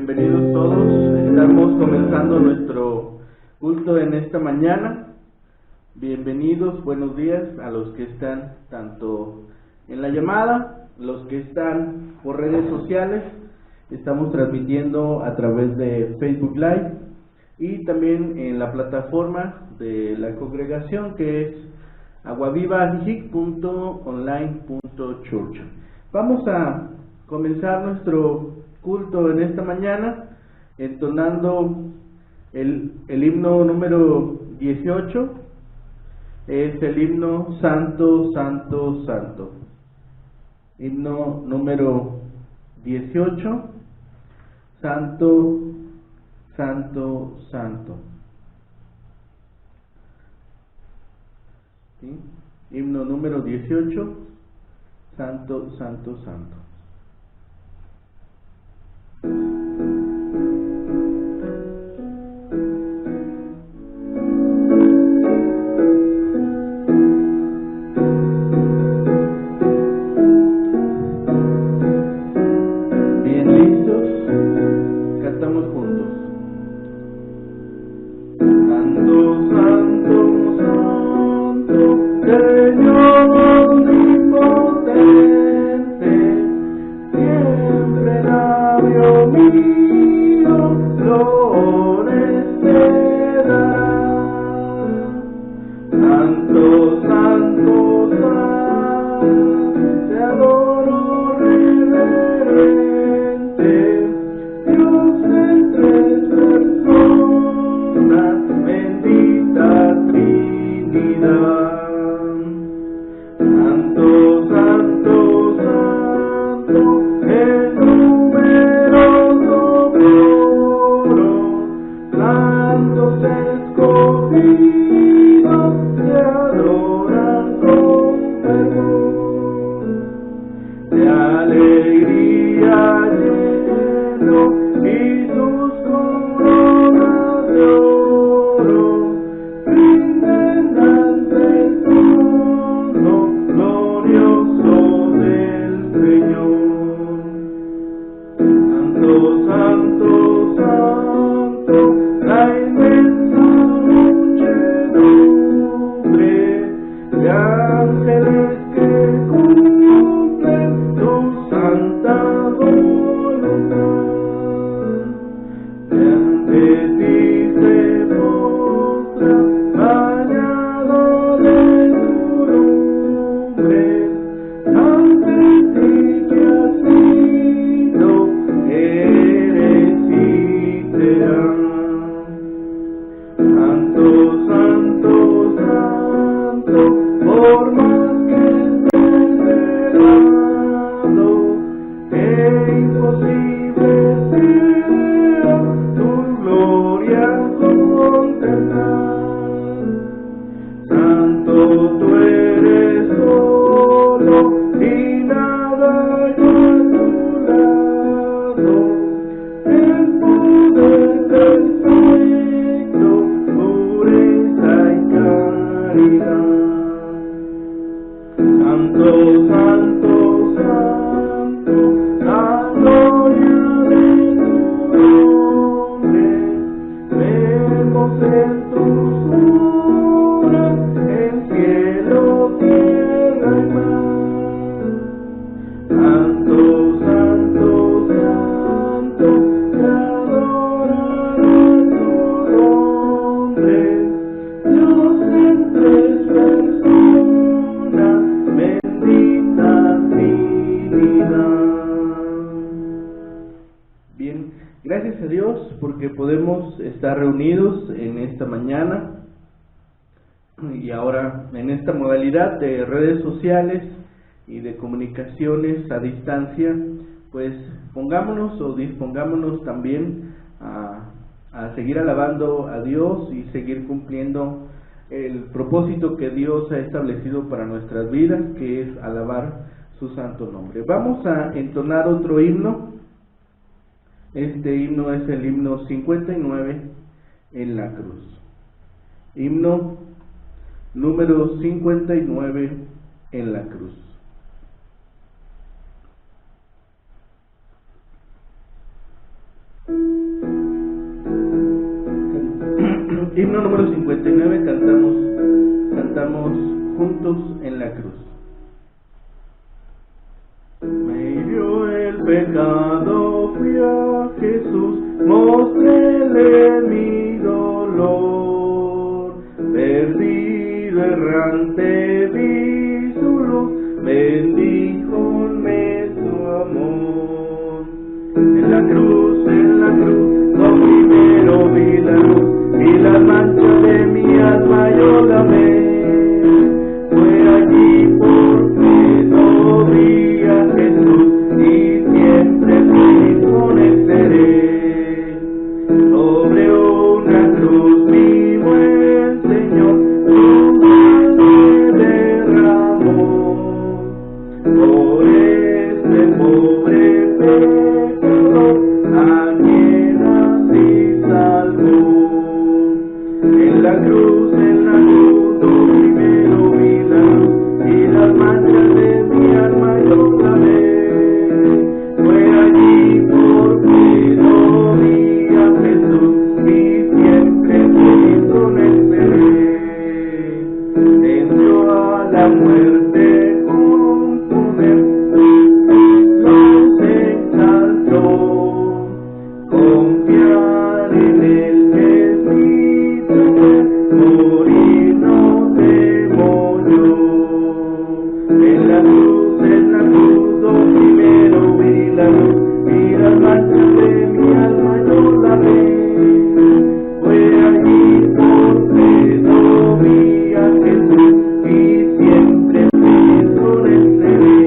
bienvenidos todos. Estamos comenzando nuestro culto en esta mañana. Bienvenidos, buenos días a los que están tanto en la llamada, los que están por redes sociales. Estamos transmitiendo a través de Facebook Live y también en la plataforma de la congregación, que es aguavivajijic.online.church. Vamos a comenzar nuestro culto en esta mañana entonando el himno número 18. Es el himno Santo, Santo, Santo. Himno número 18. Santo, Santo, Santo. ¿Sí? Himno número 18. Santo, Santo, Santo. De redes sociales y de comunicaciones a distancia, pues pongámonos o dispongámonos también a seguir alabando a Dios y seguir cumpliendo el propósito que Dios ha establecido para nuestras vidas, que es alabar su santo nombre. Vamos a entonar otro himno. Este himno es el himno 59, en la cruz. Himno número 59, en la cruz. cantamos juntos en la cruz. Me hirió el pecado, fui a Jesús, mostréle mi dolor. Perdido, errante, vi su luz, bendíjome su amor. En la cruz, lo primero vi la luz, y la mancha de mi alma yo la ve. Fue allí porque no vi a Jesús, y siempre feliz con él seré. Sobre una cruz mi buen Señor su sangre derramó. Por este pobre pecador a quien así salvó. En la cruz, lo primero vi la luz, y las manchas de mi alma yo la ve. Fue allí porque no vi a Jesús, y siempre feliz con él seré. Venció a la muerte con poder, los exaltó. Confiar en él que es mi Señor, morir no temo yo. En la cruz, lo primero vi la luz, y las manchas de mi alma yo la ve. Fue allí porque no vi a Jesús, y siempre feliz con él seré.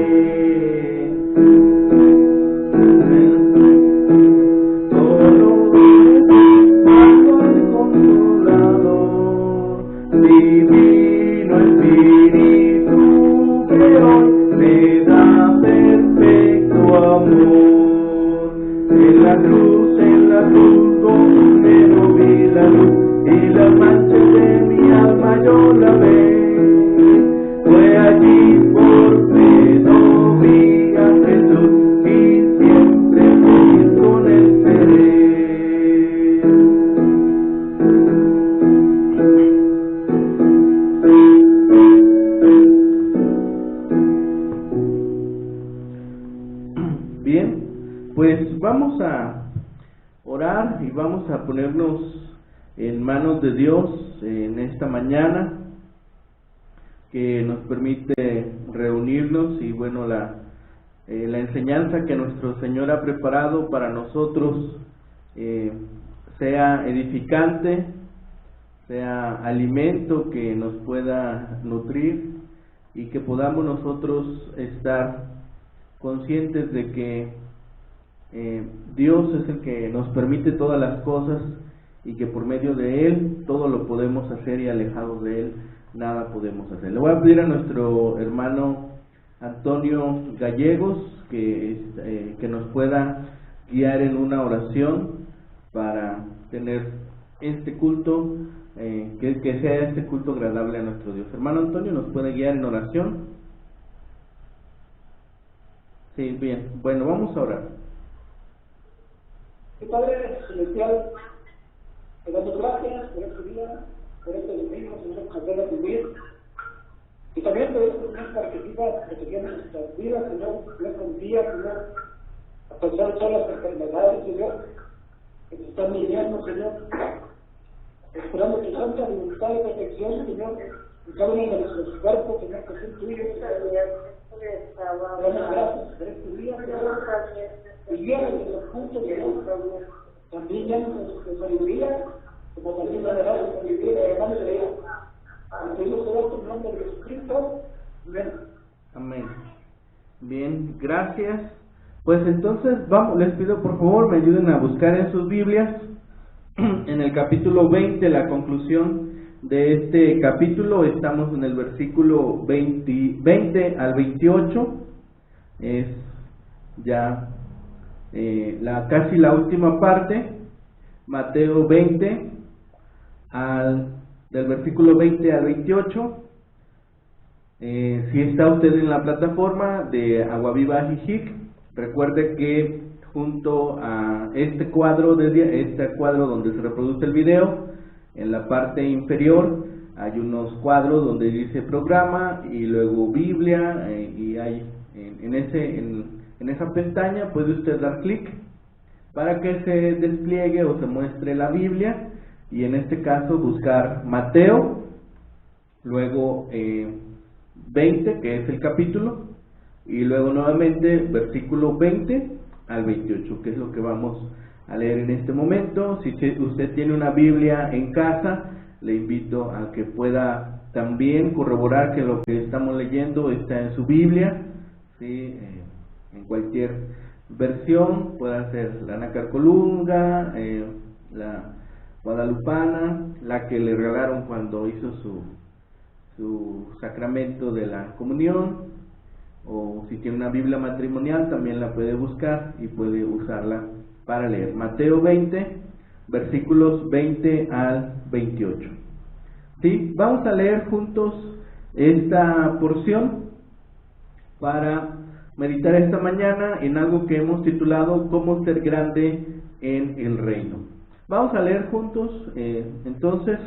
Solo bajo el Consolador, divino Espíritu que hoy me da perfecto amor. En la cruz, lo primero vi la luz, y las manchas de mi alma yo la ve. Fue allí porque no vi a Jesús, y siempre feliz con él seré. Bien, pues vamos a orar y vamos a ponernos en manos de Dios en esta mañana, que nos permite reunirnos, y bueno, la enseñanza que nuestro Señor ha preparado para nosotros sea edificante, sea alimento que nos pueda nutrir, y que podamos nosotros estar conscientes de que Dios es el que nos permite todas las cosas, y que por medio de Él todo lo podemos hacer, y alejados de Él nada podemos hacer. Le voy a pedir a nuestro hermano Antonio Gallegos que nos pueda guiar en una oración para tener este culto, que sea este culto agradable a nuestro Dios. Hermano Antonio, ¿nos puede guiar en oración? Sí, bien. Bueno, vamos a orar. Padre celestial, te damos gracias por este día, por este domingo, Señor, que nos debe vivir, y también por este mes para que sigas protegiendo nuestras vidas, Señor, Dios con día, Señor, a pesar de todas las enfermedades, Señor, que nos están viviendo, Señor, esperando tu santa voluntad de protección, Señor, en cada uno de nuestros cuerpos, Señor, que son tuyos, damos gracias por este día, Señor, y guíanos en los puntos, Señor, también llenos de sabiduría, como también la verdad de sabiduría de hermano de Dios. En el nombre de Jesucristo. Amén. Amén. Bien, gracias. Pues entonces, vamos, les pido por favor me ayuden a buscar en sus Biblias, en el capítulo 20, la conclusión de este capítulo. Estamos en el versículo 20 al 28, es ya casi la última parte. Mateo 20, del versículo 20 al 28. Si está usted en la plataforma de Aguaviva Ajijic, recuerde que junto a este cuadro donde se reproduce el video, en la parte inferior hay unos cuadros donde dice programa y luego Biblia, y hay en esa pestaña puede usted dar clic para que se despliegue o se muestre la Biblia, y en este caso buscar Mateo, luego 20, que es el capítulo, y luego nuevamente versículo 20 al 28, que es lo que vamos a leer en este momento. Si usted tiene una Biblia en casa, le invito a que pueda también corroborar que lo que estamos leyendo está en su Biblia, ¿sí? En cualquier versión, puede ser la Nácar Colunga, la Guadalupana, la que le regalaron cuando hizo su sacramento de la comunión, o si tiene una Biblia matrimonial también la puede buscar y puede usarla para leer. Mateo 20, versículos 20 al 28. ¿Sí? Vamos a leer juntos esta porción para meditar esta mañana en algo que hemos titulado ¿Cómo ser grande en el reino? Vamos a leer juntos entonces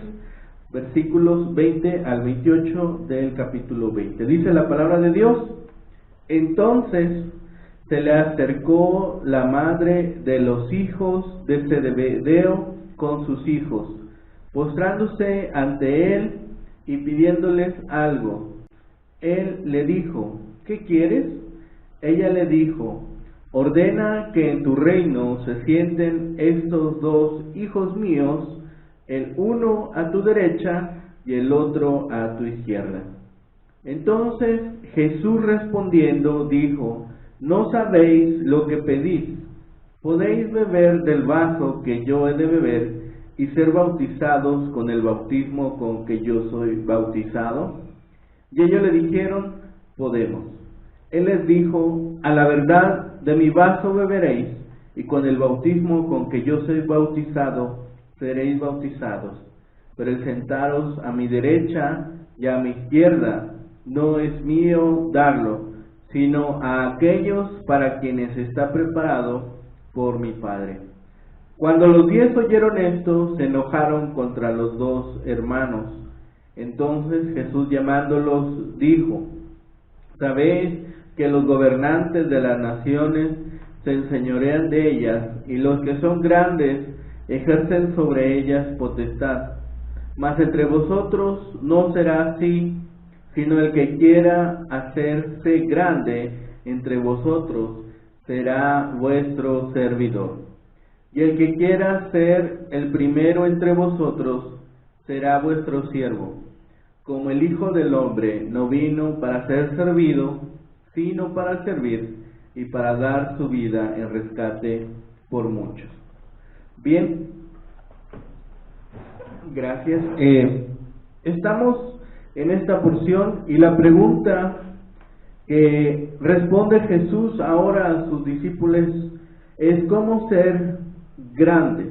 versículos 20 al 28 del capítulo 20. Dice la palabra de Dios: Entonces se le acercó la madre de los hijos de Zebedeo con sus hijos, postrándose ante él y pidiéndoles algo. Él le dijo: ¿Qué quieres? Ella le dijo: ordena que en tu reino se sienten estos dos hijos míos, el uno a tu derecha y el otro a tu izquierda. Entonces Jesús respondiendo dijo: no sabéis lo que pedís. ¿Podéis beber del vaso que yo he de beber y ser bautizados con el bautismo con que yo soy bautizado? Y ellos le dijeron: podemos. Él les dijo: a la verdad, de mi vaso beberéis, y con el bautismo con que yo soy bautizado seréis bautizados. Pero el sentaros a mi derecha y a mi izquierda no es mío darlo, sino a aquellos para quienes está preparado por mi Padre. Cuando los 10 oyeron esto, se enojaron contra los dos hermanos. Entonces Jesús, llamándolos, dijo: ¿sabéis que los gobernantes de las naciones se enseñorean de ellas, y los que son grandes ejercen sobre ellas potestad? Mas entre vosotros no será así, sino el que quiera hacerse grande entre vosotros será vuestro servidor. Y el que quiera ser el primero entre vosotros será vuestro siervo. Como el Hijo del Hombre no vino para ser servido, sino para servir y para dar su vida en rescate por muchos. Bien, gracias. Estamos en esta porción y la pregunta que responde Jesús ahora a sus discípulos es cómo ser grandes.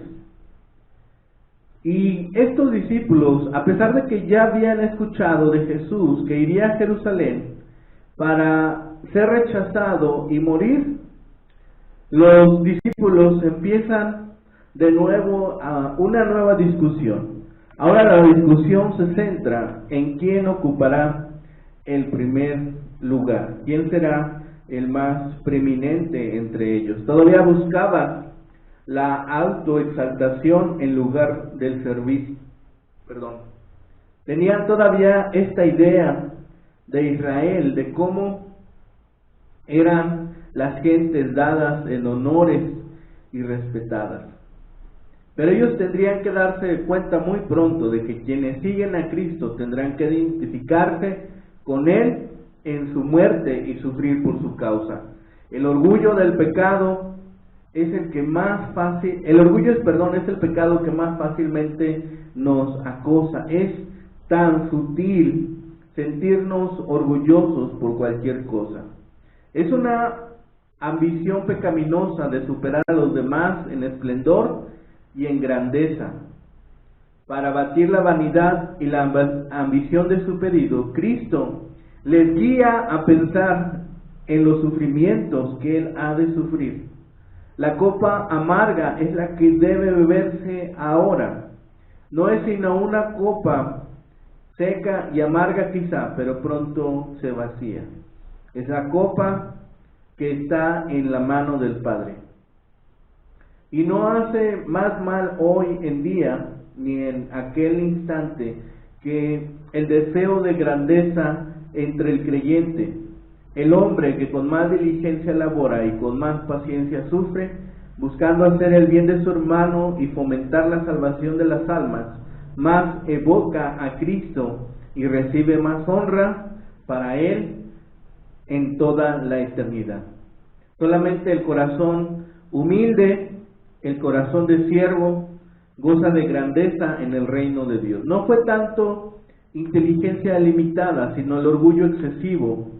Y estos discípulos, a pesar de que ya habían escuchado de Jesús que iría a Jerusalén para ser rechazado y morir, los discípulos empiezan de nuevo a una nueva discusión. Ahora la discusión se centra en quién ocupará el primer lugar, quién será el más preeminente entre ellos. Todavía buscaban la autoexaltación en lugar del servicio. Tenían todavía esta idea de Israel, de cómo eran las gentes dadas en honores y respetadas. Pero ellos tendrían que darse cuenta muy pronto de que quienes siguen a Cristo tendrán que identificarse con Él en su muerte y sufrir por su causa. El orgullo del pecado es el que más fácil, el orgullo es el pecado que más fácilmente nos acosa. Es tan sutil sentirnos orgullosos por cualquier cosa. Es una ambición pecaminosa de superar a los demás en esplendor y en grandeza. Para abatir la vanidad y la ambición de su pedido, Cristo les guía a pensar en los sufrimientos que Él ha de sufrir. La copa amarga es la que debe beberse ahora. No es sino una copa seca y amarga quizá, pero pronto se vacía. Es la copa que está en la mano del Padre. Y no hace más mal hoy en día, ni en aquel instante, que el deseo de grandeza entre el creyente, el hombre que con más diligencia labora y con más paciencia sufre, buscando hacer el bien de su hermano y fomentar la salvación de las almas, más evoca a Cristo y recibe más honra para él en toda la eternidad. Solamente el corazón humilde, el corazón de siervo, goza de grandeza en el reino de Dios. No fue tanto inteligencia limitada, sino el orgullo excesivo,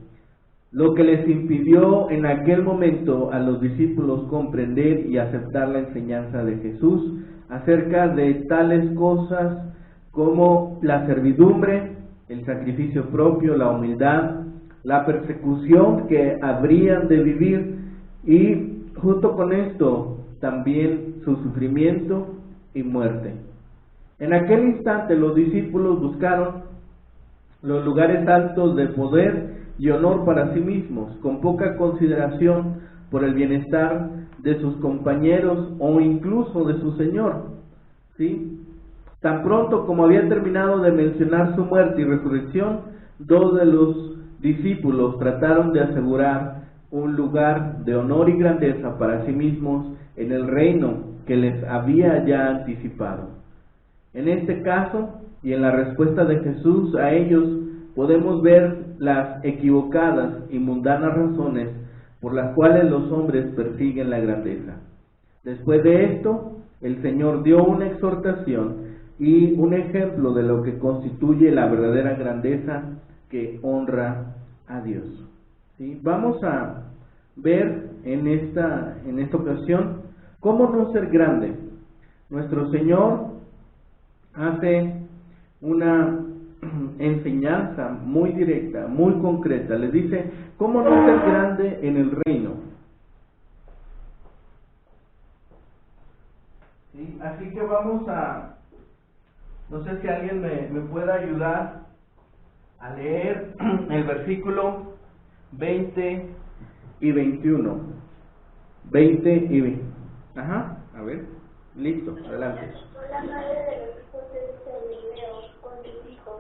lo que les impidió en aquel momento a los discípulos comprender y aceptar la enseñanza de Jesús acerca de tales cosas como la servidumbre, el sacrificio propio, la humildad, la persecución que habrían de vivir y junto con esto también su sufrimiento y muerte. En aquel instante los discípulos buscaron los lugares altos de poder y honor para sí mismos, con poca consideración por el bienestar de sus compañeros o incluso de su Señor, ¿sí? Tan pronto como había terminado de mencionar su muerte y resurrección, dos de los discípulos trataron de asegurar un lugar de honor y grandeza para sí mismos en el reino que les había ya anticipado. En este caso, y en la respuesta de Jesús a ellos, podemos ver las equivocadas y mundanas razones por las cuales los hombres persiguen la grandeza. Después de esto, el Señor dio una exhortación y un ejemplo de lo que constituye la verdadera grandeza que honra a Dios. ¿Sí? Vamos a ver en esta ocasión cómo no ser grande. Nuestro Señor hace una enseñanza muy directa, muy concreta. Les dice cómo no ser grande en el reino. ¿Sí? Así que vamos a, no sé si alguien me pueda ayudar a leer el versículo 20 y 21. 20 y 20. Ajá, a ver, listo, adelante. La madre de los hijos de Zebedeo con sus hijos,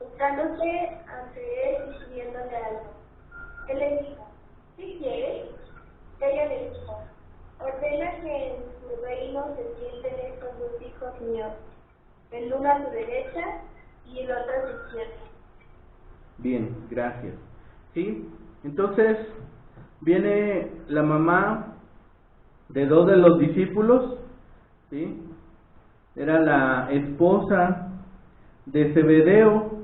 buscándose ante él y pidiéndole algo. Él le dijo: ¿qué quieres? Ella le dijo: ordena que en su reino se sienten estos dos hijos míos, el uno a su derecha y el otro a su izquierda. Bien, gracias. ¿Sí? Entonces viene la mamá de dos de los discípulos, ¿sí? Era la esposa de Zebedeo.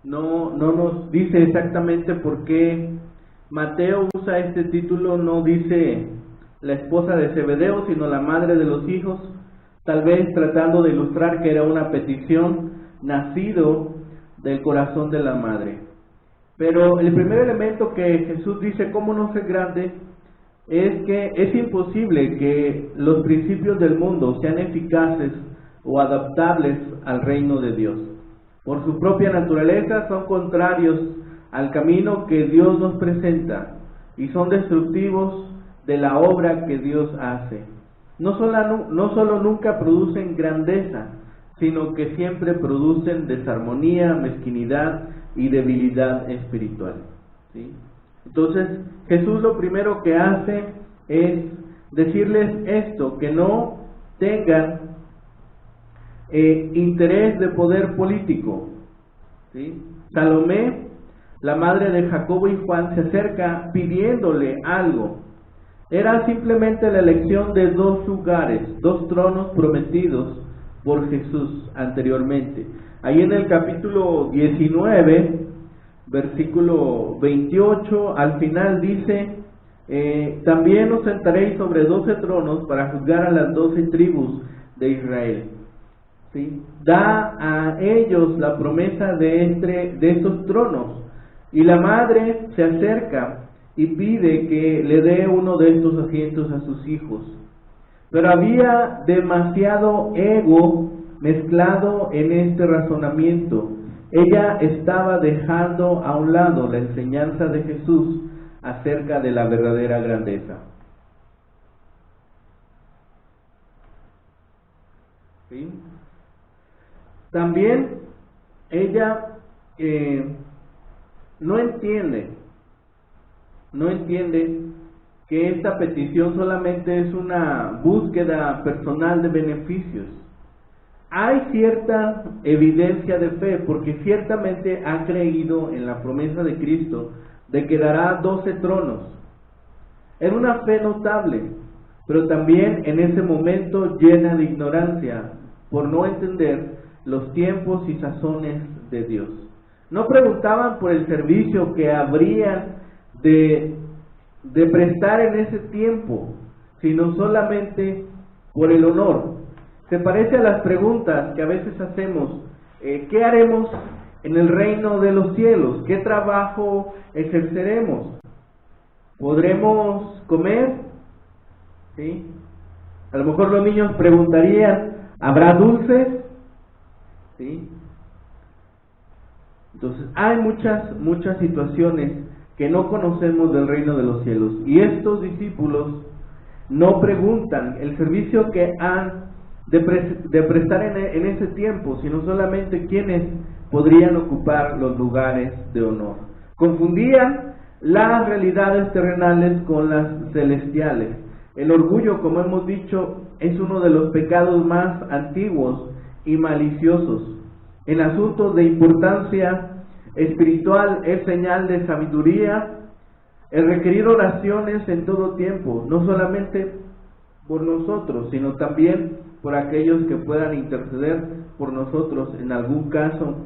No nos dice exactamente por qué Mateo usa este título, no dice la esposa de Zebedeo, sino la madre de los hijos, tal vez tratando de ilustrar que era una petición nacido del corazón de la madre. Pero el primer elemento que Jesús dice, cómo no ser grande, es que es imposible que los principios del mundo sean eficaces o adaptables al reino de Dios. Por su propia naturaleza son contrarios al camino que Dios nos presenta y son destructivos de la obra que Dios hace. No solo nunca producen grandeza, sino que siempre producen desarmonía, mezquinidad y debilidad espiritual. ¿Sí? Entonces, Jesús lo primero que hace es decirles esto, que no tengan interés de poder político. ¿Sí? Salomé, la madre de Jacobo y Juan, se acerca pidiéndole algo. Era simplemente la elección de dos lugares, dos tronos prometidos por Jesús anteriormente. Ahí en el capítulo 19, versículo 28, al final dice: también os sentaréis sobre 12 tronos para juzgar a las 12 tribus de Israel. ¿Sí? Da a ellos la promesa de estos tronos, y la madre se acerca y pide que le dé uno de estos asientos a sus hijos. Pero había demasiado ego mezclado en este razonamiento. Ella estaba dejando a un lado la enseñanza de Jesús acerca de la verdadera grandeza. ¿Sí? También ella no entiende que esta petición solamente es una búsqueda personal de beneficios. Hay cierta evidencia de fe, porque ciertamente ha creído en la promesa de Cristo de que dará 12 tronos. Era una fe notable, pero también en ese momento llena de ignorancia, por no entender los tiempos y sazones de Dios. No preguntaban por el servicio que habrían de prestar en ese tiempo, sino solamente por el honor. Se parece a las preguntas que a veces hacemos: ¿qué haremos en el reino de los cielos? ¿Qué trabajo ejerceremos? ¿Podremos comer? ¿Sí? A lo mejor los niños preguntarían: ¿habrá dulces? ¿Sí? Entonces hay muchas situaciones que no conocemos del reino de los cielos, y estos discípulos no preguntan el servicio que han de prestar en ese tiempo, sino solamente quienes podrían ocupar los lugares de honor. Confundían las realidades terrenales con las celestiales. El orgullo, como hemos dicho, es uno de los pecados más antiguos y maliciosos. En asuntos de importancia espiritual es señal de sabiduría el requerir oraciones en todo tiempo, no solamente por nosotros, sino también por aquellos que puedan interceder por nosotros en algún caso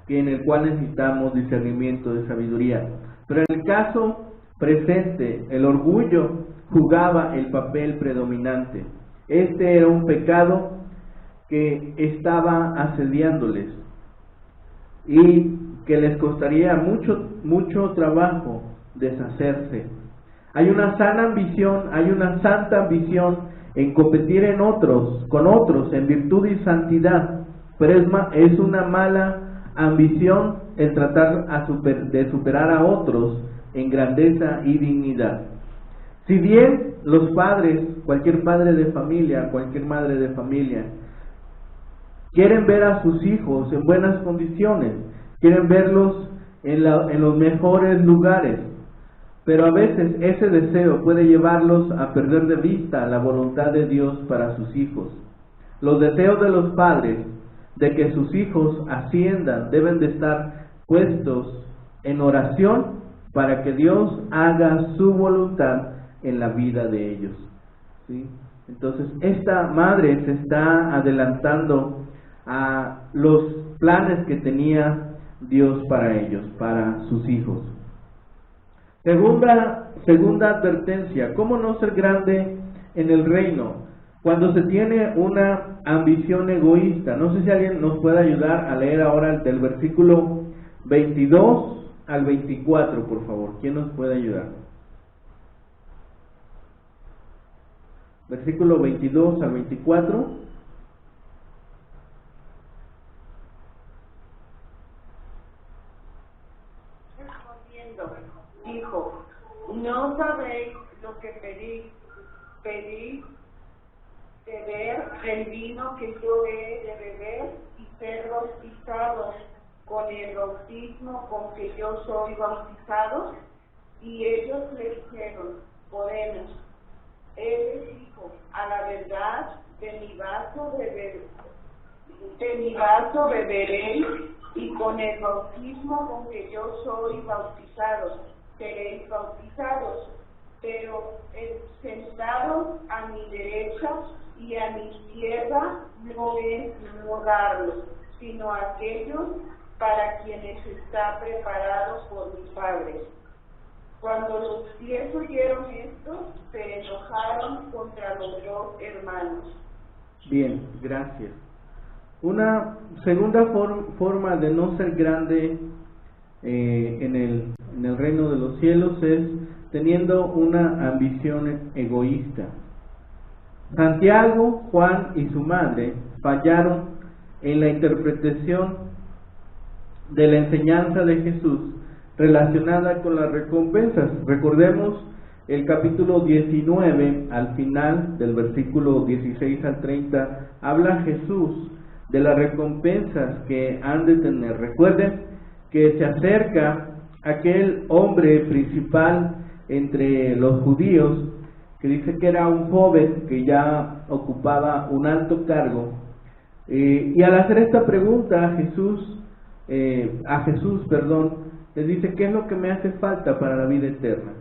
en el cual necesitamos discernimiento de sabiduría. Pero en el caso presente, el orgullo jugaba el papel predominante. Este era un pecado que estaba asediándoles y que les costaría mucho trabajo deshacerse. Hay una sana ambición, hay una santa ambición en competir con otros en virtud y santidad, pero es una mala ambición el tratar de superar a otros en grandeza y dignidad. Si bien los padres, cualquier padre de familia, cualquier madre de familia, quieren ver a sus hijos en buenas condiciones, quieren verlos en los mejores lugares, pero a veces ese deseo puede llevarlos a perder de vista la voluntad de Dios para sus hijos. Los deseos de los padres de que sus hijos asciendan deben de estar puestos en oración para que Dios haga su voluntad en la vida de ellos. ¿Sí? Entonces, esta madre se está adelantando a los planes que tenía Dios para ellos, para sus hijos. Segunda advertencia: ¿cómo no ser grande en el reino? Cuando se tiene una ambición egoísta. No sé si alguien nos puede ayudar a leer ahora del versículo 22 al 24, por favor. ¿Quién nos puede ayudar? Versículo 22 al 24. Dijo: ¿no sabéis lo que pedí beber el vino que yo he de beber y ser bautizados con el bautismo con que yo soy bautizado? Y ellos le dijeron: podemos. Él les dijo: a la verdad, de mi vaso beberéis, y con el bautismo con que yo soy bautizado seréis bautizados, pero sentados a mi derecha y a mi izquierda no es no darlo, sino aquellos para quienes está preparado por mi Padre. Cuando los 10 oyeron esto, se enojaron contra los 2 hermanos. Bien, gracias. Una segunda forma de no ser grande en el reino de los cielos es teniendo una ambición egoísta. Santiago, Juan y su madre fallaron en la interpretación de la enseñanza de Jesús relacionada con las recompensas. Recordemos el capítulo 19, al final del versículo 16 al 30, habla Jesús de las recompensas que han de tener. Recuerden que se acerca aquel hombre principal entre los judíos, que dice que era un joven que ya ocupaba un alto cargo, y al hacer esta pregunta a Jesús, le dice: ¿qué es lo que me hace falta para la vida eterna?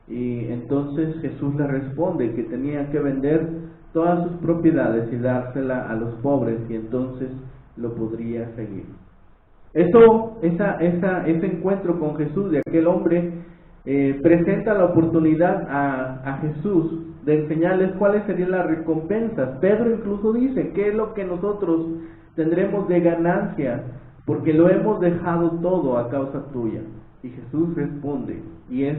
Y entonces Jesús le responde que tenía que vender todas sus propiedades y dársela a los pobres, y entonces lo podría seguir. Ese encuentro con Jesús de aquel hombre presenta la oportunidad a Jesús de enseñarles cuáles serían las recompensas. Pedro incluso dice: ¿qué es lo que nosotros tendremos de ganancia? Porque lo hemos dejado todo a causa tuya. Y Jesús responde, y es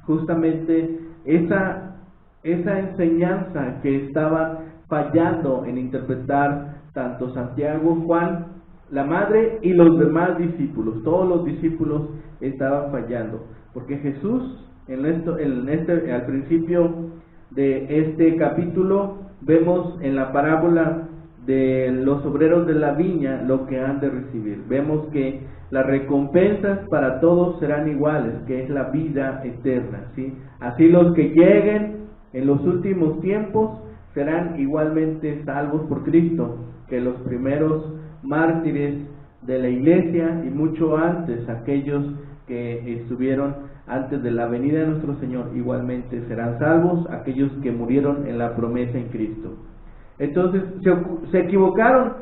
justamente esa enseñanza que estaba fallando en interpretar tanto Santiago, Juan, la madre y los demás discípulos. Todos los discípulos estaban fallando, porque Jesús al principio de este capítulo vemos en la parábola de los obreros de la viña lo que han de recibir. Vemos que las recompensas para todos serán iguales, que es la vida eterna, ¿sí? Así los que lleguen en los últimos tiempos serán igualmente salvos por Cristo, que los primeros mártires de la iglesia, y mucho antes aquellos que estuvieron antes de la venida de nuestro Señor igualmente serán salvos, aquellos que murieron en la promesa en Cristo. Entonces se equivocaron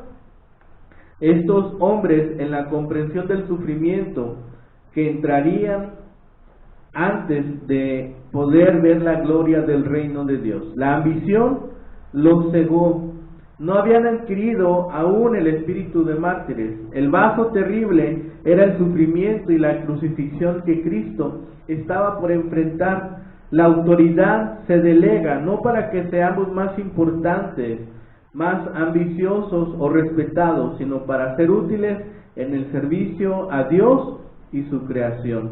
estos hombres en la comprensión del sufrimiento que entrarían antes de poder ver la gloria del reino de Dios. La ambición los cegó. No habían adquirido aún el espíritu de mártires. El vaso terrible era el sufrimiento y la crucifixión que Cristo estaba por enfrentar. La autoridad se delega no para que seamos más importantes, más ambiciosos o respetados, sino para ser útiles en el servicio a Dios y su creación.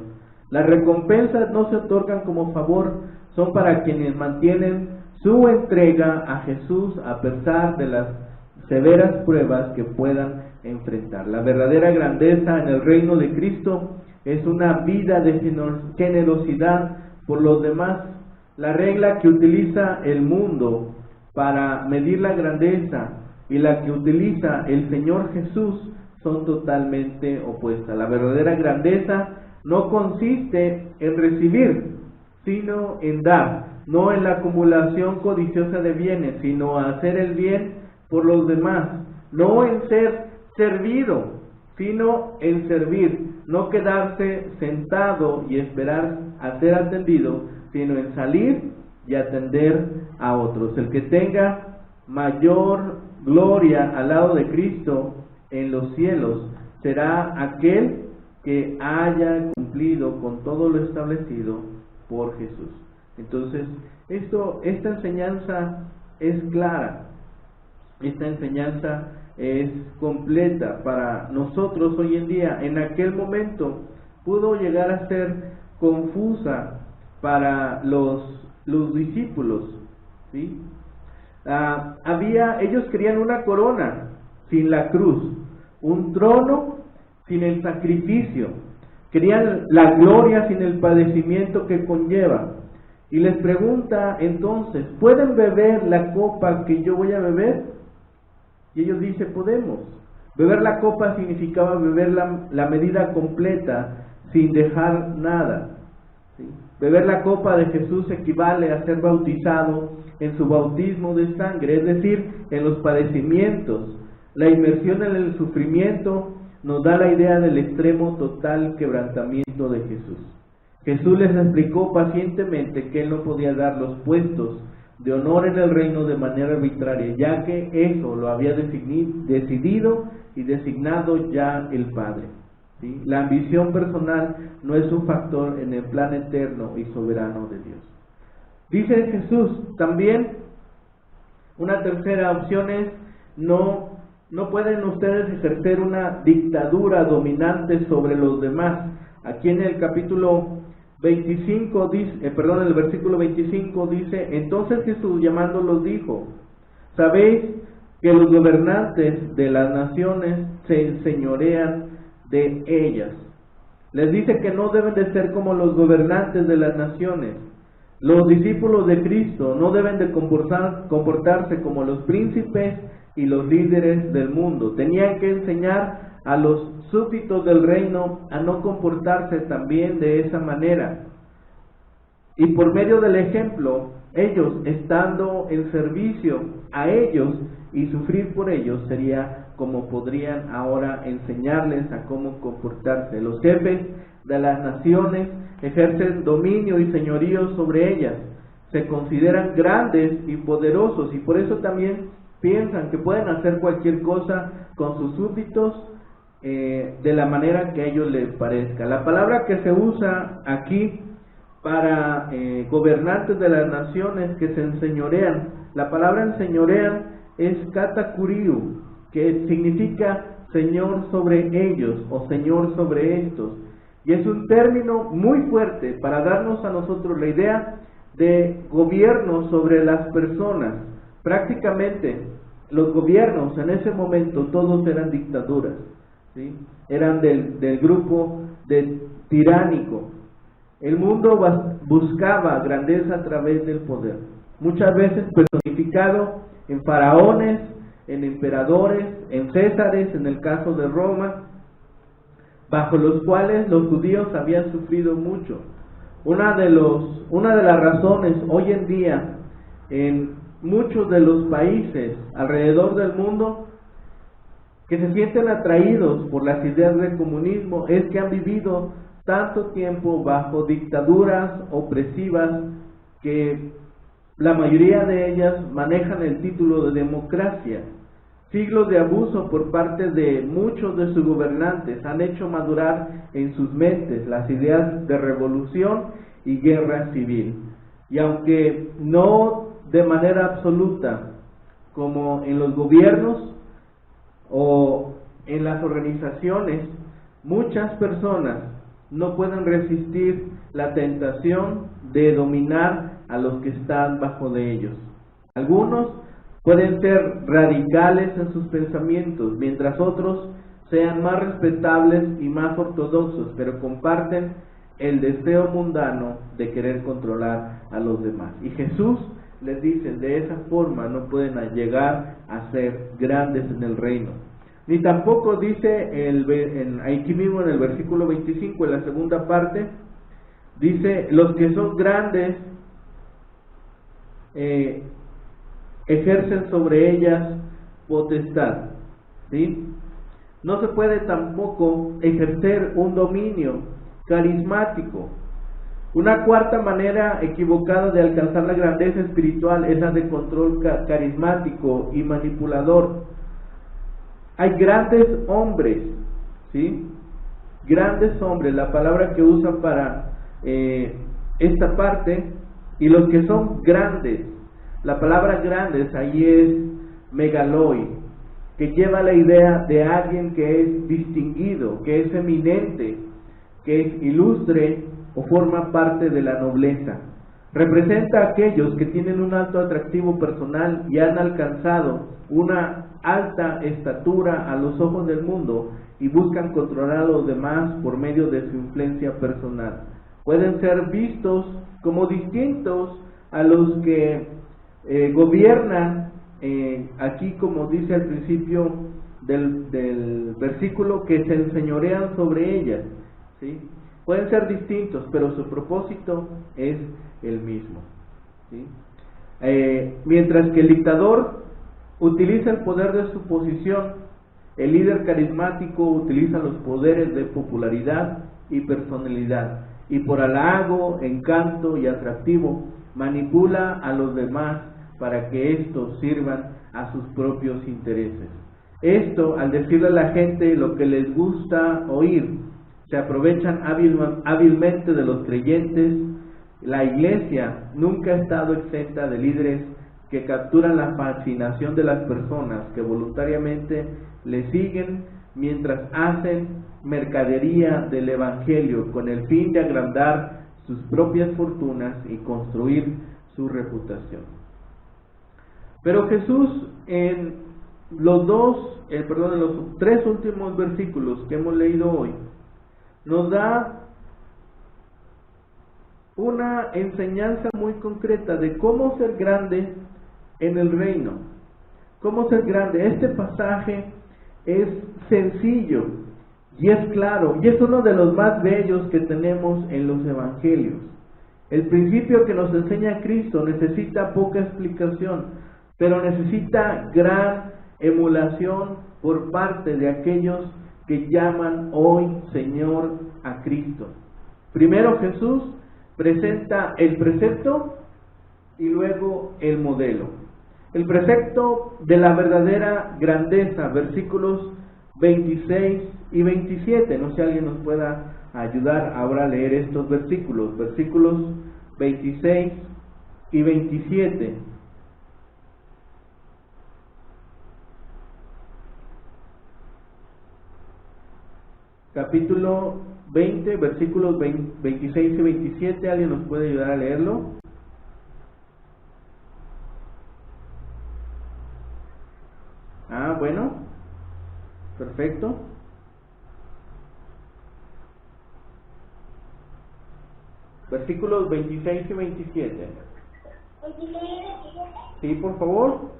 Las recompensas no se otorgan como favor, son para quienes mantienen su entrega a Jesús a pesar de las severas pruebas que puedan enfrentar. La verdadera grandeza en el reino de Cristo es una vida de generosidad por los demás. La regla que utiliza el mundo para medir la grandeza y la que utiliza el Señor Jesús son totalmente opuestas. La verdadera grandeza no consiste en recibir, sino en dar, no en la acumulación codiciosa de bienes, sino hacer el bien por los demás, no en ser servido, sino en servir, no quedarse sentado y esperar a ser atendido, sino en salir y atender a otros. El que tenga mayor gloria al lado de Cristo en los cielos será aquel que haya cumplido con todo lo establecido por Jesús. Entonces, esta enseñanza es clara, esta enseñanza es completa para nosotros hoy en día. En aquel momento pudo llegar a ser confusa para los discípulos, ¿sí? Ellos querían una corona sin la cruz, un trono sin el sacrificio, querían la gloria sin el padecimiento que conlleva. Y les pregunta entonces: ¿pueden beber la copa que yo voy a beber? Y ellos dicen: podemos. Beber la copa significaba beber la medida completa sin dejar nada, ¿sí? Beber la copa de Jesús equivale a ser bautizado en su bautismo de sangre, es decir, en los padecimientos. La inmersión en el sufrimiento nos da la idea del extremo total quebrantamiento de Jesús. Jesús les explicó pacientemente que Él no podía dar los puestos de honor en el reino de manera arbitraria, ya que eso lo había decidido y designado ya el Padre, ¿sí? La ambición personal no es un factor en el plan eterno y soberano de Dios. Dice Jesús también, una tercera opción es: no no pueden ustedes ejercer una dictadura dominante sobre los demás. Aquí en el capítulo 25, el versículo 25 dice: entonces Jesús llamándolos dijo: sabéis que los gobernantes de las naciones se enseñorean de ellas. Les dice que no deben de ser como los gobernantes de las naciones. Los discípulos de Cristo no deben de comportarse como los príncipes y los líderes del mundo. Tenían que enseñar a los súbditos del reino a no comportarse también de esa manera. Y por medio del ejemplo, ellos estando en servicio a ellos y sufrir por ellos, sería como podrían ahora enseñarles a cómo comportarse. Los jefes de las naciones ejercen dominio y señorío sobre ellas, se consideran grandes y poderosos, y por eso también piensan que pueden hacer cualquier cosa con sus súbditos de la manera que a ellos les parezca. La palabra que se usa aquí para gobernantes de las naciones que se enseñorean, la palabra enseñorean es katakuriu, que significa señor sobre ellos o señor sobre estos, y es un término muy fuerte para darnos a nosotros la idea de gobierno sobre las personas. Prácticamente los gobiernos en ese momento todos eran dictaduras, ¿sí? Eran del grupo de tiránico. El mundo buscaba grandeza a través del poder, muchas veces personificado en faraones, en emperadores, en césares, en el caso de Roma, bajo los cuales los judíos habían sufrido mucho. Una de las razones hoy en día en muchos de los países alrededor del mundo que se sienten atraídos por las ideas del comunismo es que han vivido tanto tiempo bajo dictaduras opresivas que la mayoría de ellas manejan el título de democracia. Siglos de abuso por parte de muchos de sus gobernantes han hecho madurar en sus mentes las ideas de revolución y guerra civil. Y aunque no de manera absoluta, como en los gobiernos o en las organizaciones, muchas personas no pueden resistir la tentación de dominar a los que están bajo de ellos. Algunos pueden ser radicales en sus pensamientos, mientras otros sean más respetables y más ortodoxos, pero comparten el deseo mundano de querer controlar a los demás. Y Jesús les dice: de esa forma no pueden llegar a ser grandes en el reino. Ni tampoco dice, aquí mismo en el versículo 25, en la segunda parte, dice: los que son grandes ejercen sobre ellas potestad, ¿sí? No se puede tampoco ejercer un dominio carismático. Una cuarta manera equivocada de alcanzar la grandeza espiritual es la de control carismático y manipulador. Hay grandes hombres, ¿sí? Grandes hombres, la palabra que usa para esta parte, y los que son grandes. La palabra grandes ahí es megaloi, que lleva la idea de alguien que es distinguido, que es eminente, que es ilustre o forma parte de la nobleza. Representa a aquellos que tienen un alto atractivo personal y han alcanzado una alta estatura a los ojos del mundo y buscan controlar a los demás por medio de su influencia personal. Pueden ser vistos como distintos a los que gobiernan, aquí como dice al principio del versículo, que se enseñorean sobre ellas, ¿sí? Pueden ser distintos, pero su propósito es el mismo, ¿sí? Mientras que el dictador utiliza el poder de su posición, el líder carismático utiliza los poderes de popularidad y personalidad, y por halago, encanto y atractivo manipula a los demás para que estos sirvan a sus propios intereses. Esto, al decirle a la gente lo que les gusta oír, se aprovechan hábilmente de los creyentes. La iglesia nunca ha estado exenta de líderes que capturan la fascinación de las personas que voluntariamente le siguen mientras hacen mercadería del Evangelio con el fin de agrandar sus propias fortunas y construir su reputación. Pero Jesús en los tres últimos versículos que hemos leído hoy nos da una enseñanza muy concreta de cómo ser grande en el reino. Cómo ser grande. Este pasaje es sencillo y es claro, y es uno de los más bellos que tenemos en los evangelios. El principio que nos enseña Cristo necesita poca explicación, pero necesita gran emulación por parte de aquellos que llaman hoy Señor a Cristo. Primero Jesús presenta el precepto y luego el modelo. El precepto de la verdadera grandeza, versículos 26 y 27. No sé si alguien nos pueda ayudar ahora a leer estos versículos 26 y 27. Capítulo 20, versículos 26 y 27. ¿Alguien nos puede ayudar a leerlo? Bueno, perfecto. Versículos 26 y 27. Sí, por favor.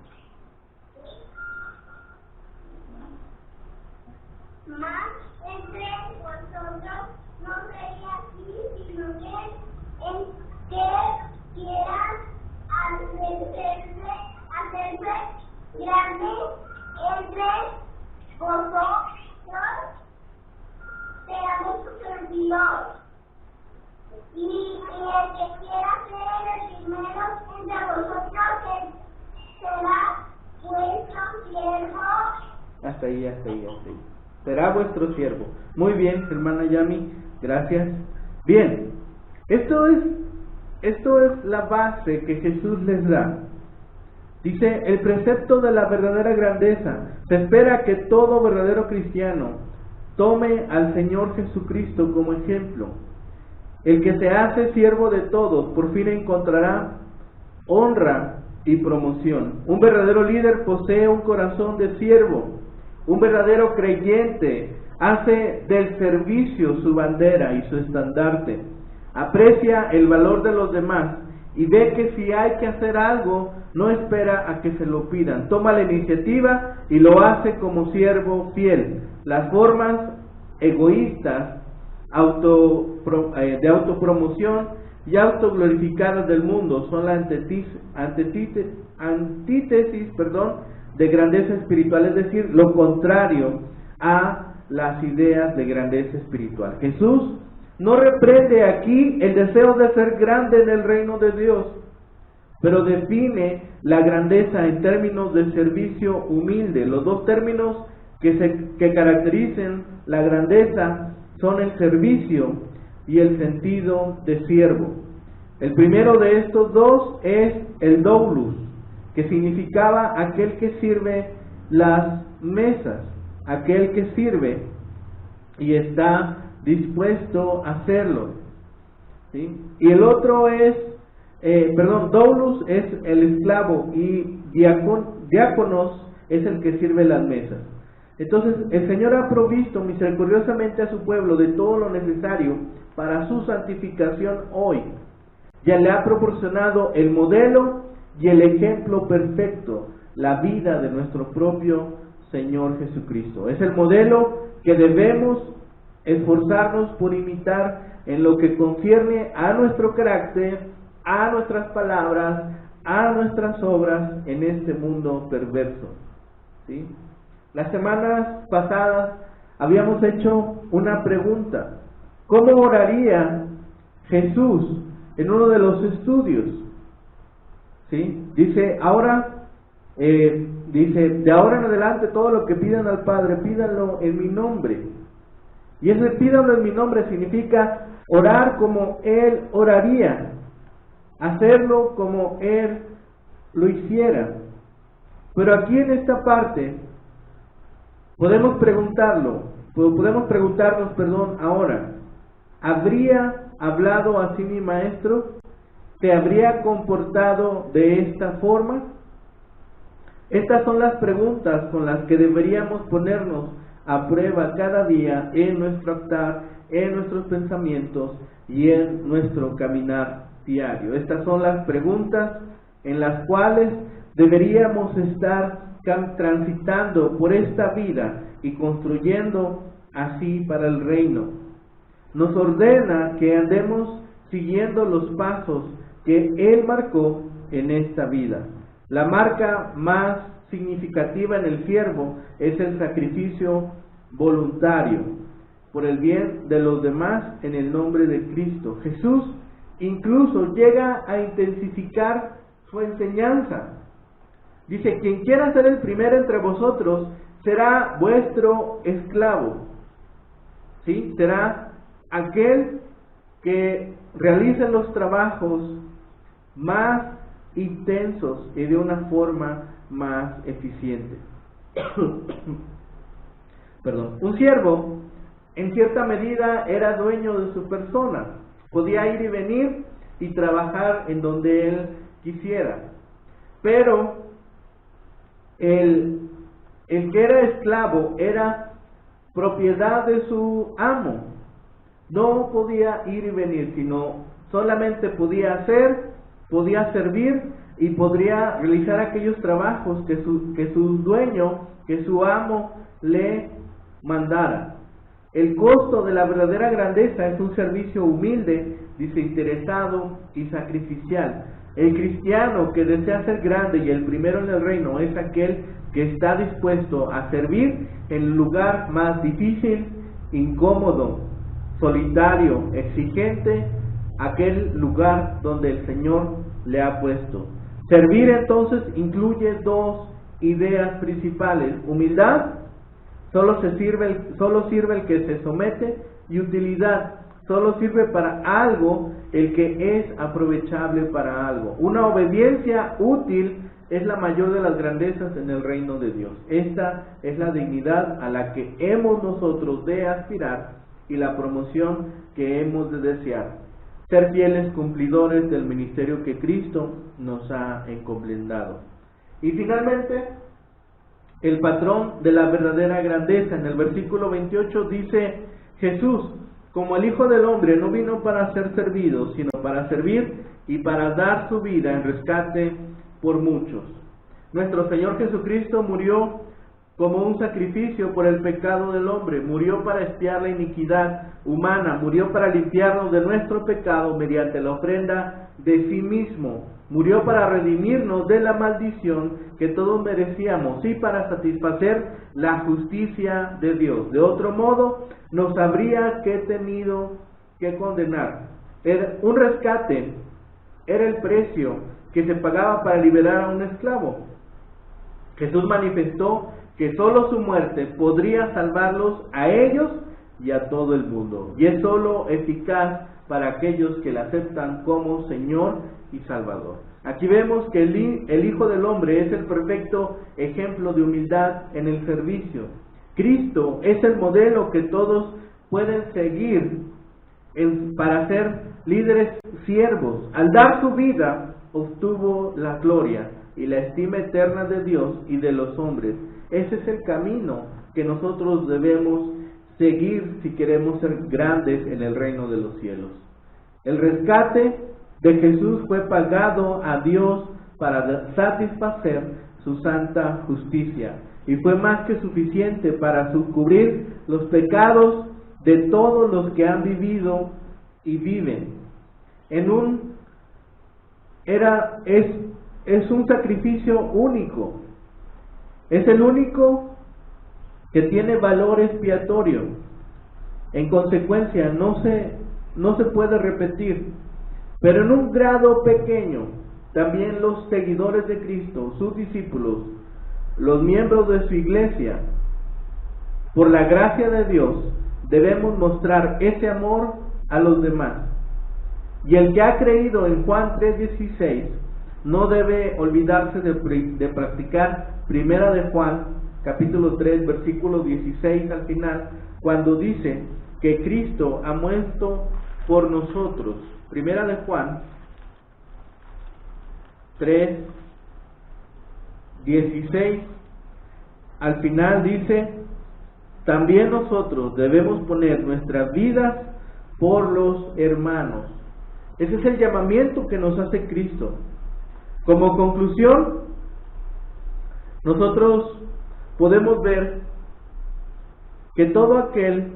Mas entre vosotros no sería así, sino que el que quieran hacerse grande entre vosotros será vuestro servidor. Y el que quiera ser el primero entre vosotros será vuestro siervo. Hasta ahí. Será vuestro siervo. Muy bien, hermana Yami, gracias. Bien, esto es la base que Jesús les da. Dice, el precepto de la verdadera grandeza. Se espera que todo verdadero cristiano tome al Señor Jesucristo como ejemplo. El que se hace siervo de todos, por fin encontrará honra y promoción. Un verdadero líder posee un corazón de siervo. Un verdadero creyente hace del servicio su bandera y su estandarte. Aprecia el valor de los demás y ve que si hay que hacer algo, no espera a que se lo pidan. Toma la iniciativa y lo hace como siervo fiel. Las formas egoístas de autopromoción y autoglorificadas del mundo son la antítesis de grandeza espiritual, es decir, lo contrario a las ideas de grandeza espiritual. Jesús no reprende aquí el deseo de ser grande en el reino de Dios, pero define la grandeza en términos de servicio humilde. Los dos términos que caracterizan la grandeza son el servicio y el sentido de siervo. El primero de estos dos es el doulos, que significaba aquel que sirve las mesas, aquel que sirve y está dispuesto a hacerlo, ¿sí? Y el otro es, doulos es el esclavo y diáconos es el que sirve las mesas. Entonces, el Señor ha provisto misericordiosamente a su pueblo de todo lo necesario para su santificación hoy. Ya le ha proporcionado el modelo y el ejemplo perfecto, la vida de nuestro propio Señor Jesucristo. Es el modelo que debemos esforzarnos por imitar en lo que concierne a nuestro carácter, a nuestras palabras, a nuestras obras en este mundo perverso, ¿sí? Las semanas pasadas habíamos hecho una pregunta: ¿cómo oraría Jesús en uno de los estudios? ¿Sí? Dice, de ahora en adelante todo lo que pidan al Padre, pídanlo en mi nombre. Y ese pídanlo en mi nombre significa orar como Él oraría, hacerlo como Él lo hiciera. Pero aquí en esta parte podemos preguntarnos, ahora, ¿habría hablado así mi maestro? ¿Se habría comportado de esta forma? Estas son las preguntas con las que deberíamos ponernos a prueba cada día en nuestro actuar, en nuestros pensamientos y en nuestro caminar diario. Estas son las preguntas en las cuales deberíamos estar transitando por esta vida y construyendo así para el reino. Nos ordena que andemos siguiendo los pasos que Él marcó en esta vida. La marca más significativa en el siervo es el sacrificio voluntario por el bien de los demás en el nombre de Cristo. Jesús incluso llega a intensificar su enseñanza. Dice: quien quiera ser el primero entre vosotros será vuestro esclavo. ¿Sí? Será aquel que realice los trabajos más intensos y de una forma más eficiente. Perdón. Un siervo, en cierta medida, era dueño de su persona. Podía ir y venir y trabajar en donde él quisiera. Pero el que era esclavo era propiedad de su amo. No podía ir y venir, sino solamente podía servir y podría realizar aquellos trabajos que su dueño, que su amo le mandara. El costo de la verdadera grandeza es un servicio humilde, desinteresado y sacrificial. El cristiano que desea ser grande y el primero en el reino es aquel que está dispuesto a servir en el lugar más difícil, incómodo, solitario, exigente, aquel lugar donde el Señor le ha puesto. Servir entonces incluye dos ideas principales: humildad, solo sirve el que se somete, y utilidad, solo sirve para algo el que es aprovechable para algo. Una obediencia útil es la mayor de las grandezas en el reino de Dios. Esta es la dignidad a la que hemos nosotros de aspirar y la promoción que hemos de desear. Ser fieles cumplidores del ministerio que Cristo nos ha encomendado. Y finalmente, el patrón de la verdadera grandeza. En el versículo 28 dice: Jesús, como el Hijo del Hombre, no vino para ser servido, sino para servir y para dar su vida en rescate por muchos. Nuestro Señor Jesucristo murió como un sacrificio por el pecado del hombre, murió para expiar la iniquidad humana, murió para limpiarnos de nuestro pecado mediante la ofrenda de sí mismo, murió para redimirnos de la maldición que todos merecíamos y para satisfacer la justicia de Dios. De otro modo, nos habría tenido que condenar. Un rescate era el precio que se pagaba para liberar a un esclavo. Jesús manifestó que solo su muerte podría salvarlos a ellos y a todo el mundo, y es solo eficaz para aquellos que le aceptan como Señor y Salvador. Aquí vemos que el Hijo del Hombre es el perfecto ejemplo de humildad en el servicio. Cristo es el modelo que todos pueden seguir para ser líderes siervos. Al dar su vida, obtuvo la gloria y la estima eterna de Dios y de los hombres. Ese es el camino que nosotros debemos seguir si queremos ser grandes en el reino de los cielos. El rescate de Jesús fue pagado a Dios para satisfacer su santa justicia, y fue más que suficiente para cubrir los pecados de todos los que han vivido y viven. Es un sacrificio único. Es el único que tiene valor expiatorio. En consecuencia, no se puede repetir. Pero en un grado pequeño, también los seguidores de Cristo, sus discípulos, los miembros de su iglesia, por la gracia de Dios, debemos mostrar ese amor a los demás. Y el que ha creído en Juan 3:16 no debe olvidarse de practicar Primera de Juan, capítulo 3, versículo 16 al final, cuando dice que Cristo ha muerto por nosotros. Primera de Juan 3, 16 al final dice: también nosotros debemos poner nuestras vidas por los hermanos. Ese es el llamamiento que nos hace Cristo. Como conclusión, nosotros podemos ver que todo aquel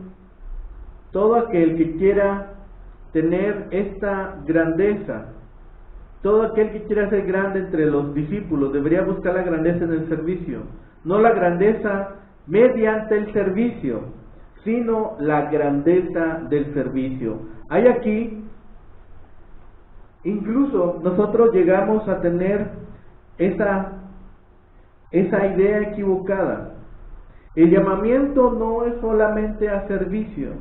que quiera tener esta grandeza, todo aquel que quiera ser grande entre los discípulos, debería buscar la grandeza en el servicio, no la grandeza mediante el servicio, sino la grandeza del servicio. Hay aquí, incluso nosotros llegamos a tener esa idea equivocada. El llamamiento no es solamente a servicio,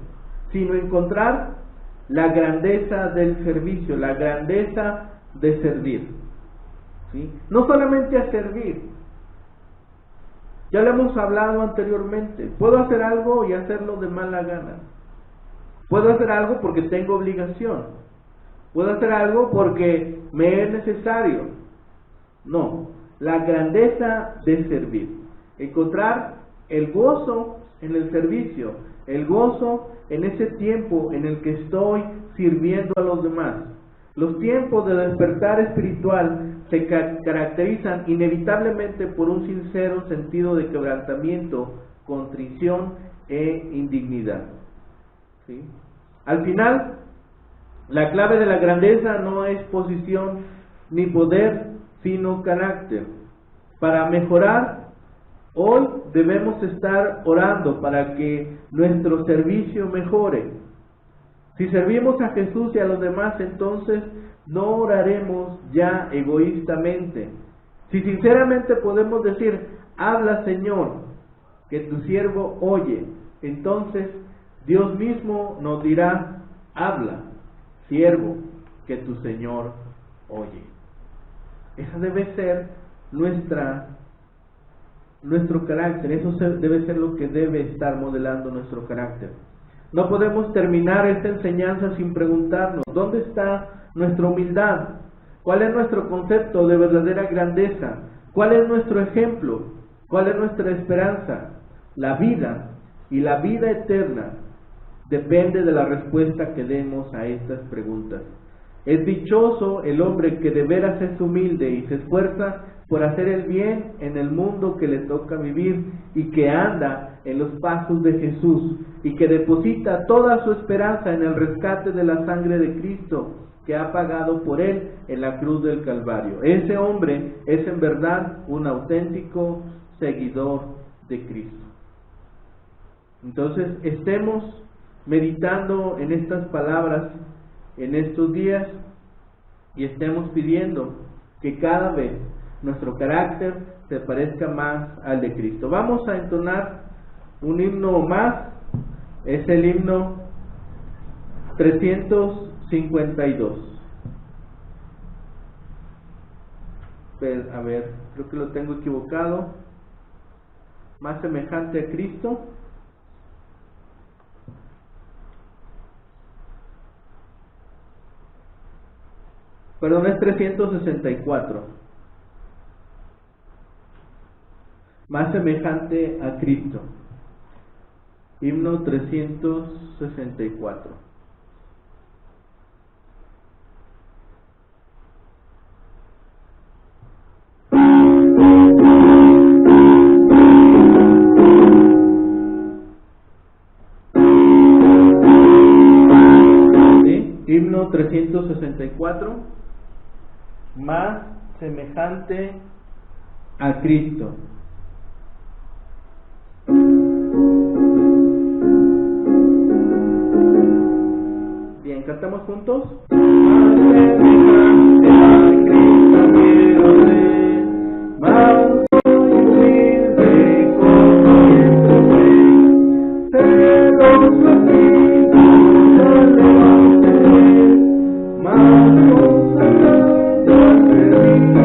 sino encontrar la grandeza del servicio, la grandeza de servir, ¿sí? No solamente a servir. Ya lo hemos hablado anteriormente. Puedo hacer algo y hacerlo de mala gana. Puedo hacer algo porque tengo obligación. Puedo hacer algo porque me es necesario. No, la grandeza de servir. Encontrar el gozo en el servicio, el gozo en ese tiempo en el que estoy sirviendo a los demás. Los tiempos de despertar espiritual se caracterizan inevitablemente por un sincero sentido de quebrantamiento, contrición e indignidad, ¿sí? Al final, la clave de la grandeza no es posición ni poder, sino carácter. Para mejorar, hoy debemos estar orando para que nuestro servicio mejore. Si servimos a Jesús y a los demás, entonces no oraremos ya egoístamente. Si sinceramente podemos decir: habla, Señor, que tu siervo oye, entonces Dios mismo nos dirá: habla, siervo, que tu Señor oye. Esa debe ser nuestro carácter. Eso debe ser lo que debe estar modelando nuestro carácter. No podemos terminar esta enseñanza sin preguntarnos: ¿dónde está nuestra humildad? ¿Cuál es nuestro concepto de verdadera grandeza? ¿Cuál es nuestro ejemplo? ¿Cuál es nuestra esperanza? La vida y la vida eterna depende de la respuesta que demos a estas preguntas. Es dichoso el hombre que de veras es humilde y se esfuerza por hacer el bien en el mundo que le toca vivir, y que anda en los pasos de Jesús, y que deposita toda su esperanza en el rescate de la sangre de Cristo, que ha pagado por él en la cruz del Calvario. Ese hombre es en verdad un auténtico seguidor de Cristo. Entonces, estemos meditando en estas palabras en estos días y estemos pidiendo que cada vez nuestro carácter se parezca más al de Cristo. Vamos a entonar un himno más. Es el himno 352. A ver, creo que lo tengo equivocado. Más semejante a Cristo. Perdón, es 364. Más semejante a Cristo. Himno 364. ¿Sí? Himno 364. Más semejante a Cristo. Bien, cantamos juntos. Más semejante a Cristo quiero ser, más humilde como nuestro Rey, celoso amigo, dale más consagrado al servicio.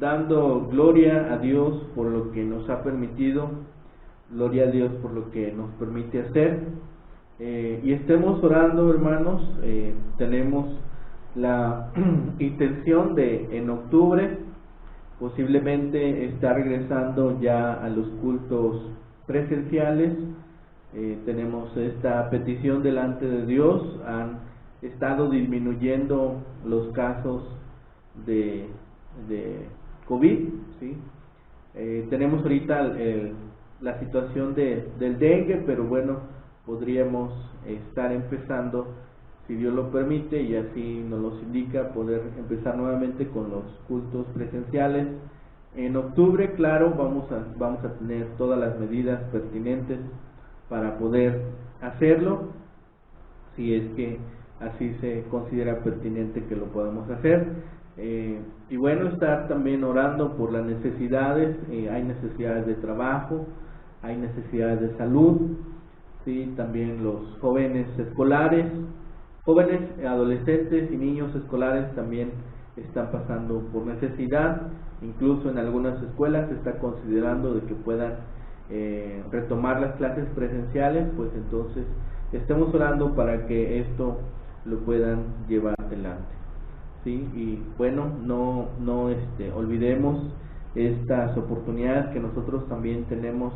dando gloria a Dios por lo que nos ha permitido, gloria a Dios por lo que nos permite hacer, y estemos orando, hermanos. Tenemos la intención de en octubre posiblemente estar regresando ya a los cultos presenciales. Tenemos esta petición delante de Dios. Han estado disminuyendo los casos de COVID, ¿sí? Tenemos ahorita la situación del dengue, pero bueno, podríamos estar empezando, si Dios lo permite y así nos los indica, poder empezar nuevamente con los cultos presenciales. En octubre, claro, vamos a tener todas las medidas pertinentes para poder hacerlo, si es que así se considera pertinente que lo podamos hacer. Y bueno, estar también orando por las necesidades. Hay necesidades de trabajo, hay necesidades de salud, ¿sí? También los jóvenes escolares, jóvenes, adolescentes y niños escolares también están pasando por necesidad. Incluso en algunas escuelas se está considerando de que puedan retomar las clases presenciales, pues entonces estemos orando para que esto lo puedan llevar adelante, ¿sí? Y bueno, no olvidemos estas oportunidades que nosotros también tenemos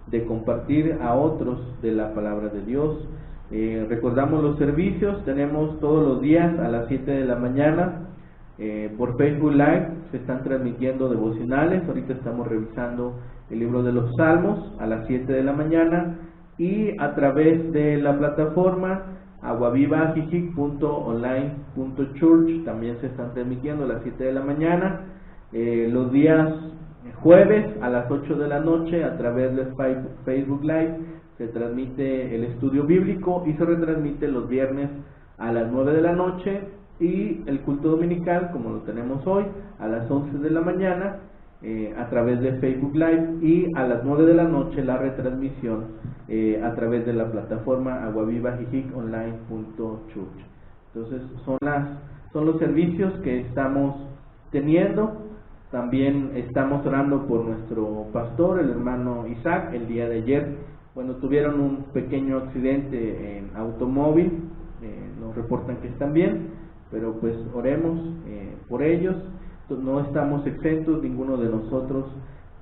de compartir a otros de la palabra de Dios. Recordamos los servicios. Tenemos todos los días a las 7 de la mañana por Facebook Live se están transmitiendo devocionales. Ahorita estamos revisando el libro de los Salmos a las 7 de la mañana, y a través de la plataforma aguavivajijic.online.church también se están transmitiendo a las 7 de la mañana. Los días jueves a las 8 de la noche a través de Facebook Live se transmite el estudio bíblico, y se retransmite los viernes a las 9 de la noche, y el culto dominical, como lo tenemos hoy, a las 11 de la mañana a través de Facebook Live, y a las 9 de la noche la retransmisión a través de la plataforma aguavivajijiconline.church. Entonces son los servicios que estamos teniendo. También estamos orando por nuestro pastor, el hermano Isaac. El día de ayer, bueno, tuvieron un pequeño accidente en automóvil, nos reportan que están bien, pero pues oremos por ellos. No estamos exentos ninguno de nosotros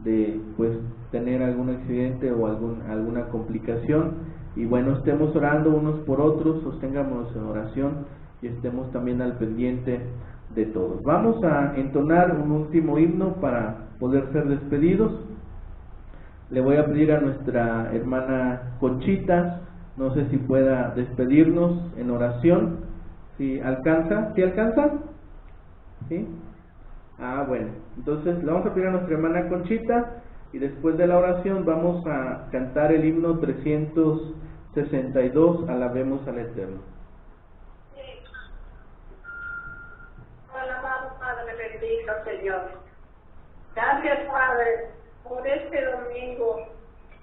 de pues tener algún accidente o alguna complicación, y bueno, estemos orando unos por otros, sostengámonos en oración y estemos también al pendiente de todos. Vamos a entonar un último himno para poder ser despedidos. Le voy a pedir a nuestra hermana Conchita, no sé si pueda despedirnos en oración, si alcanza. ¿Sí alcanza? ¿Sí? Bueno, entonces le vamos a pedir a nuestra hermana Conchita, y después de la oración vamos a cantar el himno 362, Alabemos al Eterno. Alabado Padre bendito Señor. Gracias Padre por este domingo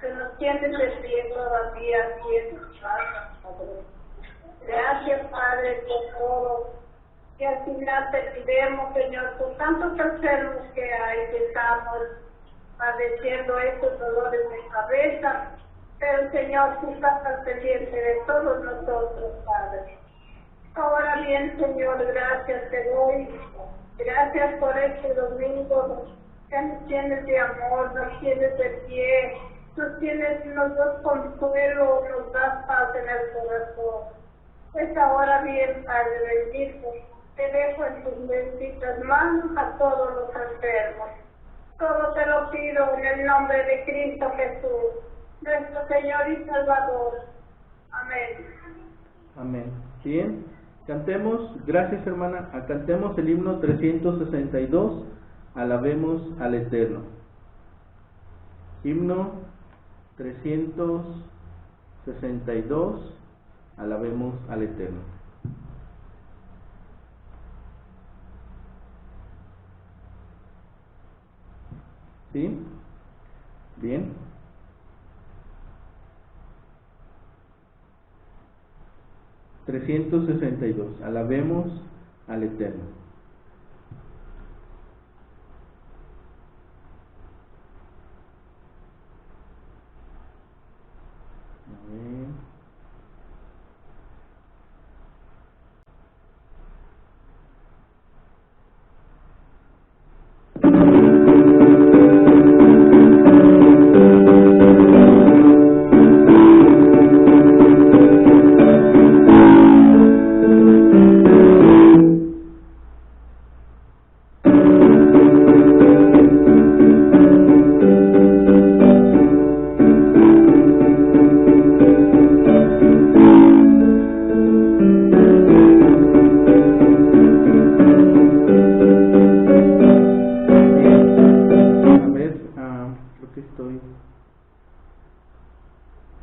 que nos tienes de pie todavía aquí en tu casa. Gracias Padre por todo. Que al final te pidemos, Señor, por tantos enfermos que hay, que estamos padeciendo estos dolores de cabeza, pero Señor, tú estás al pendiente de todos nosotros, Padre. Ahora bien, Señor, gracias te doy. Gracias por este domingo que nos tienes de amor, nos tienes de pie, nos das consuelo, nos das paz en el corazón. Pues ahora bien, Padre bendito, te dejo en tus benditas manos a todos los enfermos. Todo te lo pido en el nombre de Cristo Jesús, nuestro Señor y Salvador. Amén. Amén. Bien, cantemos, gracias hermana, cantemos el himno 362, Alabemos al Eterno. Himno 362, Alabemos al Eterno. ¿Sí? Bien. Alabemos al Eterno. ver.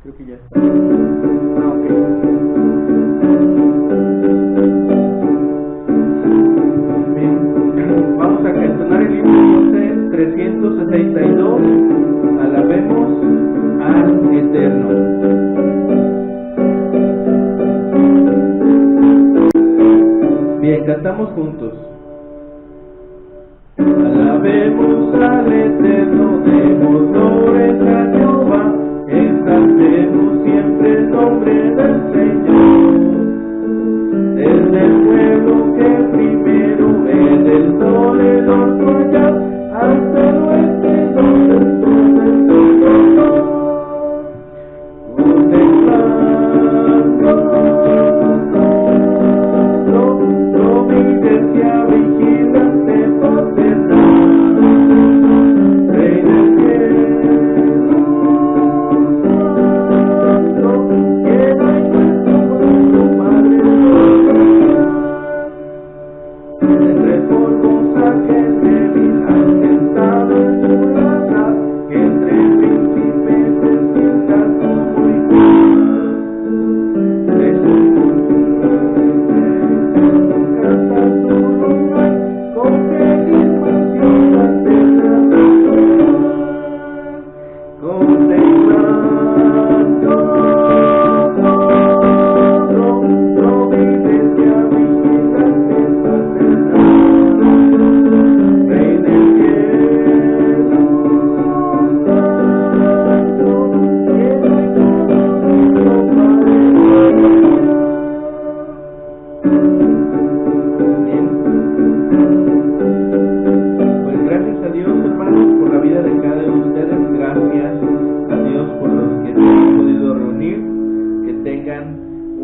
Creo que ya está. Ok. Bien, vamos a cantar el himno 362. Alabemos al Eterno. Bien, cantamos juntos. Alabemos al Eterno, demos gloria a Jehová. Exaltemos siempre el nombre del Señor. Desde el pueblo que primero es el sol, el norte allá, hasta el oeste donde el sol. Contemplando providencia vigilante paternal, Rey del cielo.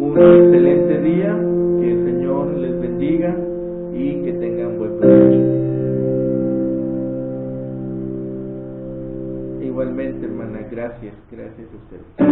Un excelente día, que el Señor les bendiga y que tengan buen provecho. Igualmente, hermana, gracias a ustedes.